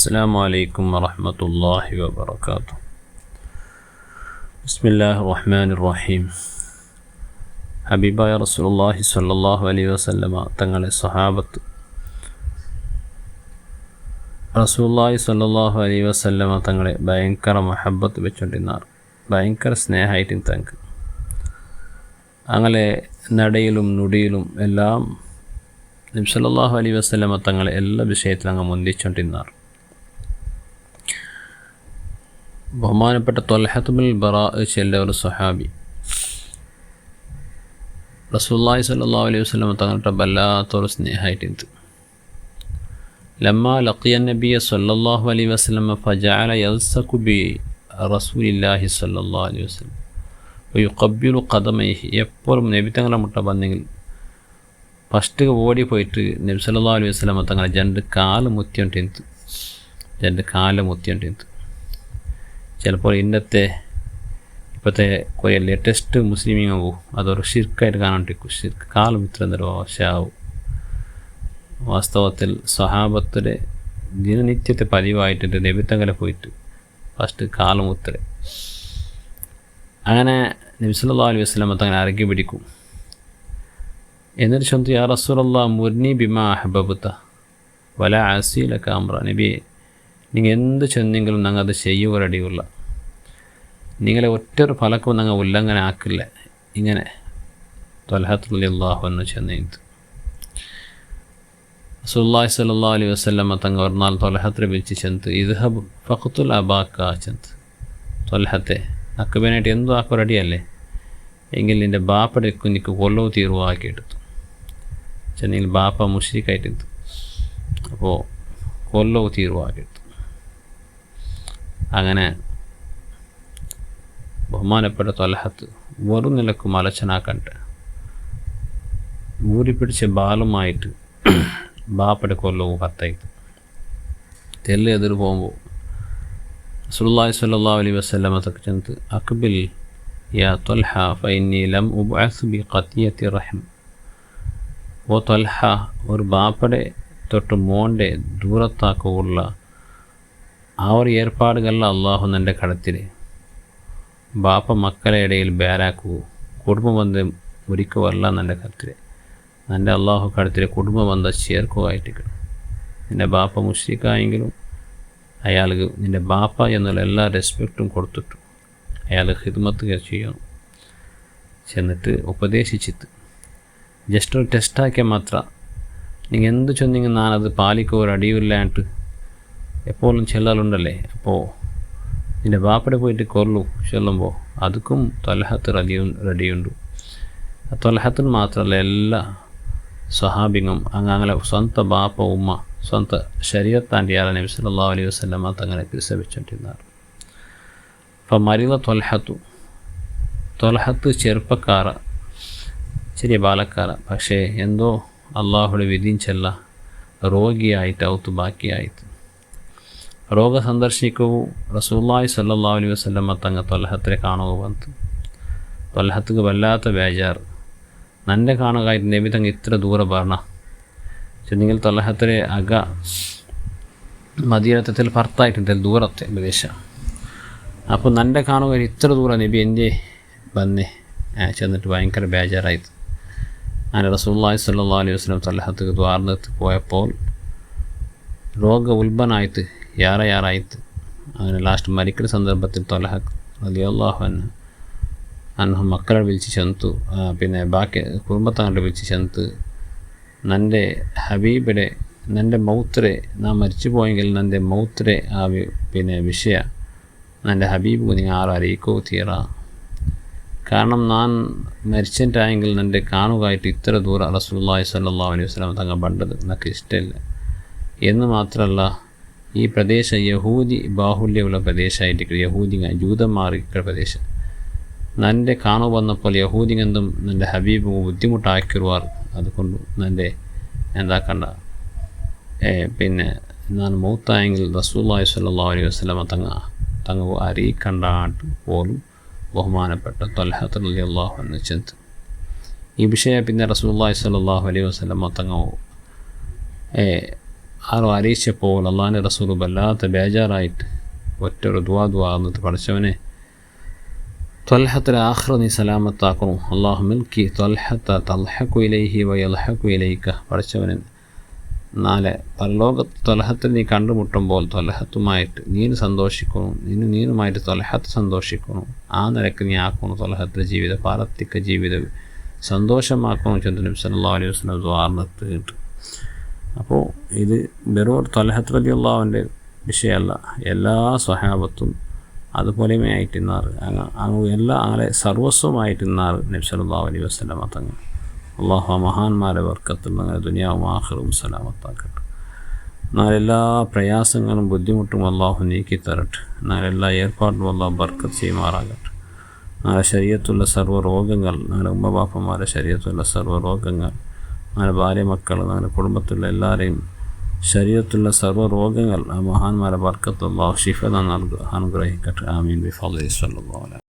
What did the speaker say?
അസ്സലാമു അലൈക്കും വറഹ്മത്തുള്ളാഹി വബറകാതുഹു. ബിസ്മില്ലാഹിർ റഹ്മാനിർ റഹീം. ഹബീബായ റസൂലുള്ളാഹി സ്വല്ലല്ലാഹു അലൈഹി വസല്ലമ തങ്ങളെ സ്വഹാബത്ത് റസൂലുള്ളാഹി സ്വല്ലല്ലാഹു അലൈഹി വസല്ലമ തങ്ങളെ ഭയങ്കര മഹബത്ത് വെച്ചുകൊണ്ടിരുന്നാർ. ഭയങ്കര സ്നേഹമായിട്ട് തങ്ങൾക്ക് അങ്ങനെ നടയിലും നുടിയിലും എല്ലാം നബി സല്ലല്ലാഹു അലൈഹി വസല്ലമ തങ്ങളെ എല്ലാ വിഷയത്തിലും അങ്ങ് മുന്തിച്ചുകൊണ്ടിരുന്നാർ. ബഹുമാനപ്പെട്ട ത്വൽഹത്ത് ബിൻ ബറാ ചെല്ല ഒരു സ്വഹാബി റസൂലുള്ളാഹി സ്വല്ലല്ലാഹു അലൈഹി വസല്ലമ തങ്ങളുടെ വല്ലാത്തൊരു സ്നേഹമായിട്ടുണ്ട്. ലമ്മാ ലഖിയ നബിയ സ്വല്ലല്ലാഹു അലൈഹി വസല്ലമ ഫജഅല യൽസഖു ബി റസൂലില്ലാഹി സ്വല്ലല്ലാഹു അലൈഹി വസല്ലം വയുഖബ്ബിലു ഖദമൈഹി. എപ്പോഴും നബി തങ്ങളെ മുട്ട വന്നെങ്കിൽ ഫസ്റ്റ് ഓടി പോയിട്ട് നബി സല്ലല്ലാഹു അലൈഹി വസല്ലമ തങ്ങളെ രണ്ട് കാല് മുത്തിയോണ്ടിരുന്നു. ചിലപ്പോൾ ഇപ്പോഴത്തെ കുറേ ലേറ്റസ്റ്റ് മുസ്ലിമീങ്ങാവും അതൊരു ഷിർക്കായിട്ട് കാണാണ്ടിരിക്കും. ഷിർക്ക് കാല് മുത്തരം തരുമോ ആവും. വാസ്തവത്തിൽ സ്വഹാബത്തിൻ്റെ ദിനനിത്യത്തെ പതിവായിട്ടിട്ട് നബി തങ്ങളെ പോയിട്ട് ഫസ്റ്റ് കാല് മുത്തരെ അങ്ങനെ നബി സല്ലല്ലാഹു അലൈഹി വസല്ലമ തങ്ങളെ അരക്കി പിടിക്കും. എന്നിട്ട് ചൊന്തു, യാ റസൂലല്ലാഹ് മുർനി ബിമാ അഹ്ബബ്ത വല അസീലക അംറ. നബിയെ, നിങ്ങൾ എന്ത് ചെന്നെങ്കിലും ഞങ്ങൾ അത് ചെയ്യുക റെഡിയുള്ള, നിങ്ങളെ ഒറ്റൊരു ഫലക്കും ഞങ്ങൾ ഉല്ലംഘന ആക്കില്ല. ഇങ്ങനെ ത്വൽഹത്ത് റളിയല്ലാഹു അൻഹു ചെന്നിട്ട് റസൂലുള്ളാഹി സ്വല്ലല്ലാഹു അലൈഹി വസല്ലമ തങ്ങൾ ഒരു നാൾ ത്വൽഹത്തിനെ വിളിച്ച് ചെന്ന് ഇദ്ഹബ് ഫഖ്തുൽ അബാക്ക ചെന്ന്, ത്വൽഹത്തെ അക്കബനായിട്ട് എന്തോ ആക്കുക റെഡിയല്ലേ, എങ്കിൽ നിൻ്റെ ബാപ്പയുടെ കുഞ്ഞിക്ക് കൊല്ലവും തീർവാക്കിയെടുത്തു. ചെന്നെങ്കിൽ ബാപ്പ മുശ്രിക്കായിട്ടെടുത്തു. അപ്പോൾ കൊല്ലവും തീർവാക്കിയെടുത്തു. അങ്ങനെ ബഹുമാനപ്പെട്ട ത്വൽഹത്ത് വെറും നിലക്ക് മലച്ചനാക്കണ്ട് ഊരിപ്പിടിച്ച ബാലുമായിട്ട് ബാപ്പയുടെ കൊല്ലവും കത്തയത്തു. തെല്ല് എതിർ പോകുമ്പോൾ റസൂലുള്ളാഹി സ്വല്ലല്ലാഹു അലൈഹി വസല്ലമ തക്ക് ചെന്ന് അക്ബിൽ യാ ത്വൽഹ ഫഇന്നി ലം ഉബ്അസ് ബി ഖതിയത്തി റഹ്ം. ഓ ത്വൽഹ, ഒരു ബാപ്പയുടെ തൊട്ട് മോൻ്റെ ദൂരത്താക്കുള്ള ആ ഒരു ഏർപ്പാടുകളിൽ അള്ളാഹു എൻ്റെ കടത്തിൽ ബാപ്പ മക്കളെ ഇടയിൽ ബേരാക്കുകയോ കുടുംബബന്ധം ഒരുക്കുകയല്ല എൻ്റെ കടത്തിൽ. എൻ്റെ അള്ളാഹു കടത്തിൽ കുടുംബബന്ധം ചേർക്കുകയായിട്ട് നിൻ്റെ ബാപ്പ മുശ്രിക്കായെങ്കിലും അയാൾക്ക് നിൻ്റെ ബാപ്പ എന്നുള്ള എല്ലാ റെസ്പെക്റ്റും കൊടുത്തിട്ടു അയാൾ ഖിദ്മത്ത് ചെയ്യണം. ചെന്നിട്ട് ഉപദേശിച്ചിട്ട് ജസ്റ്റ് ഒരു ടെസ്റ്റാക്കിയാൽ മാത്രം നിങ്ങൾ എന്ത് ചെന്നെങ്കിൽ ഞാനത് പാലിക്കുക ഒരു അടിയില്ലാണ്ട് എപ്പോഴും ചെല്ലാറുണ്ടല്ലേ. അപ്പോൾ നിൻ്റെ ബാപ്പയുടെ പോയിട്ട് കൊല്ലു ചൊല്ലുമ്പോൾ അതുക്കും ത്വൽഹത്ത് റെഡിയുണ്ട്. ആ ത്വൽഹത്തിന് മാത്രമല്ല എല്ലാ സ്വഹാബിങ്ങും അങ്ങനെ സ്വന്തം ബാപ്പ ഉമ്മ സ്വന്തം ശരീരത്താണ്ടിയാൽ നബി സല്ലല്ലാഹു അലൈഹി വസല്ലമ തങ്ങളെ പ്രസവിച്ചുകൊണ്ടിരുന്നാർ. അപ്പം മരിത ത്വൽഹത്ത് ചെറുപ്പക്കാര, ചെറിയ ബാലക്കാര, പക്ഷേ എന്തോ അള്ളാഹുടെ വിധിച്ചല്ല രോഗിയായിട്ട് ഔത്ത് ബാക്കിയായിട്ട് രോഗ സന്ദർശിക്കവും റസൂലുള്ളാഹി സ്വല്ലല്ലാഹു അലൈഹി വസല്ലമ തങ്ങൾ ത്വൽഹത്തിനെ കാണുക വന്നു. ത്വൽഹത്തുക്ക് വല്ലാത്ത ബേജാറ്. നന്നെ കാണുകയായിട്ട് നബി തങ്ങൾ ഇത്ര ദൂരെ പറഞ്ഞ ചെന്നെങ്കിൽ ത്വൽഹത്തിനെ അക മദീനത്തിൽ ഭർത്തായിട്ടുണ്ട് ദൂരത്തെ പ്രദേശം. അപ്പോൾ നൻ്റെ കാണുക ഇത്ര ദൂരം നബി എൻ്റെ വന്നേ ചെന്നിട്ട് ഭയങ്കര ബേജാറായിട്ട് അങ്ങനെ റസൂലുള്ളാഹി സ്വല്ലല്ലാഹു അലൈഹി വസല്ലം ത്വൽഹത്ത് ദ്വാരത്ത് പോയപ്പോൾ രോഗ ഉൽബനായിട്ട് യാറായിട്ട് അങ്ങനെ ലാസ്റ്റ് മരിക്കുന്ന സന്ദർഭത്തിൽ ത്വൽഹത്ത് റളിയല്ലാഹു അൻഹു മക്കളെ വിളിച്ച് ചെന്നു, പിന്നെ ബാക്കി കുടുംബത്തങ്ങളുടെ വിളിച്ച് ചെന്ന് നൻ്റെ ഹബീബിടെ നൻ്റെ മൗത്തരെ നാം മരിച്ചു പോയെങ്കിൽ നൻ്റെ മൗത്തരെ ആ പിന്നെ വിഷയ നൻ്റെ ഹബീബ് നിങ്ങൾ ആരും അറിയിക്കോ തീറ. കാരണം ഞാൻ മരിച്ചിട്ടായെങ്കിൽ നൻ്റെ കാണുകയായിട്ട് ഇത്ര ദൂരം റസൂലുള്ളാഹി സ്വല്ലല്ലാഹു അലൈഹി വസല്ലം തങ്ങൾ പണ്ടത് എനിക്ക് ഇഷ്ടമില്ല എന്ന് മാത്രമല്ല ഈ പ്രദേശം യഹൂദി ബാഹുല്യമുള്ള പ്രദേശമായിട്ട് യഹൂദിങ്ങ ജൂതന്മാർക്കുള്ള പ്രദേശം നൻ്റെ കാണു വന്നപ്പോൾ യഹൂദിങ്ങെന്തും നൻ്റെ ഹബീബ് ബുദ്ധിമുട്ടാക്കിടുവാർ. അതുകൊണ്ട് നൻ്റെ എന്താക്കണ്ട പിന്നെ ഞാൻ മൗത്തായെങ്കിൽ റസൂലുള്ളാഹി സ്വല്ലല്ലാഹു അലൈഹി വസല്ലം തങ്ങൾ അറിയിക്കണ്ടാട്ട് പോലും ബഹുമാനപ്പെട്ട ത്വൽഹത്ത് റളിയല്ലാഹു അൻഹു ചെന്ന് ഈ വിഷയം പിന്നെ റസൂലുള്ളാഹി സ്വല്ലല്ലാഹു അലൈഹി വസല്ലം തങ്ങൾ ആരോ അറിയിച്ചപ്പോൾ അള്ളാഹിൻ്റെ റസൂൽ വല്ലാത്ത ബേജാറായിട്ട് ഒറ്റൊരു ദുആ എന്നിട്ട് പഠിച്ചവനെ ത്വൽഹത്തുൽ ആഖിറ നീ സലാമത്താക്കണു, അല്ലാഹു മിൽക്കി ത്വൽഹത്ത തൽഹഖു ഇലൈഹി വയൽഹഖു ഇലൈക. പഠിച്ചവനെ നാളെ പരലോകത്ത് ത്വൽഹത്തിൽ നീ കണ്ടുമുട്ടുമ്പോൾ ത്വൽഹത്തുമായിട്ട് നീ സന്തോഷിക്കണം, നീനുമായിട്ട് ത്വൽഹത്ത് സന്തോഷിക്കണം. ആ നിലക്ക് നീ ആക്കണം ത്വൽഹത്തിൻ്റെ ജീവിതം, പാരത്തിക്ക ജീവിതം സന്തോഷമാക്കണം ചെന്ന് നബി സല്ലല്ലാഹു അലൈഹി വസല്ലം ദുആർന്നിട്ട്. അപ്പോൾ ഇത് വെറും ത്വൽഹത്ത് റളിയല്ലാഹുവിൻ്റെ വിഷയമല്ല, എല്ലാ സ്വഹാബത്തും അതുപോലെയുമേ ആയിട്ടിന്നാറ് എല്ലാ ആളെ സർവസ്വമായിട്ടിന്നാറ് നബി സല്ലല്ലാഹു അലൈഹി വസല്ലം തങ്ങൾ. അള്ളാഹു ആ മഹാന്മാരെ ബർക്കത്തിൽ അങ്ങനെ ദുനിയാവും ആഖിറവും സലാമത്താക്കട്ടെ. എന്നാൽ എല്ലാ പ്രയാസങ്ങളും ബുദ്ധിമുട്ടും അള്ളാഹു നീക്കി തരട്ടെ. എന്നാൽ എല്ലാ ഏർപ്പാടും അള്ളാഹു ബർക്കത്ത് ചെയ്യുമാറാകട്ടെ. നാളെ ശരീഅത്തുള്ള സർവ്വ രോഗങ്ങൾ, നാളെ ഉമ്മബാപ്പന്മാരെ ശരീഅത്തുള്ള സർവ്വ രോഗങ്ങൾ, നാളെ ഭാര്യ മക്കൾ, നാളെ കുടുംബത്തിലുള്ള എല്ലാവരെയും ശരീരത്തിലുള്ള സർവ്വ രോഗങ്ങൾ ആ മഹാന്മാരെ ബർക്കത്ത് അല്ലാഹു ശിഫ അനുഗ്രഹിക്കട്ടെ. ആമീൻ ബിഫദ്ലിഹി സ്വല്ലല്ലാഹു അലൈഹി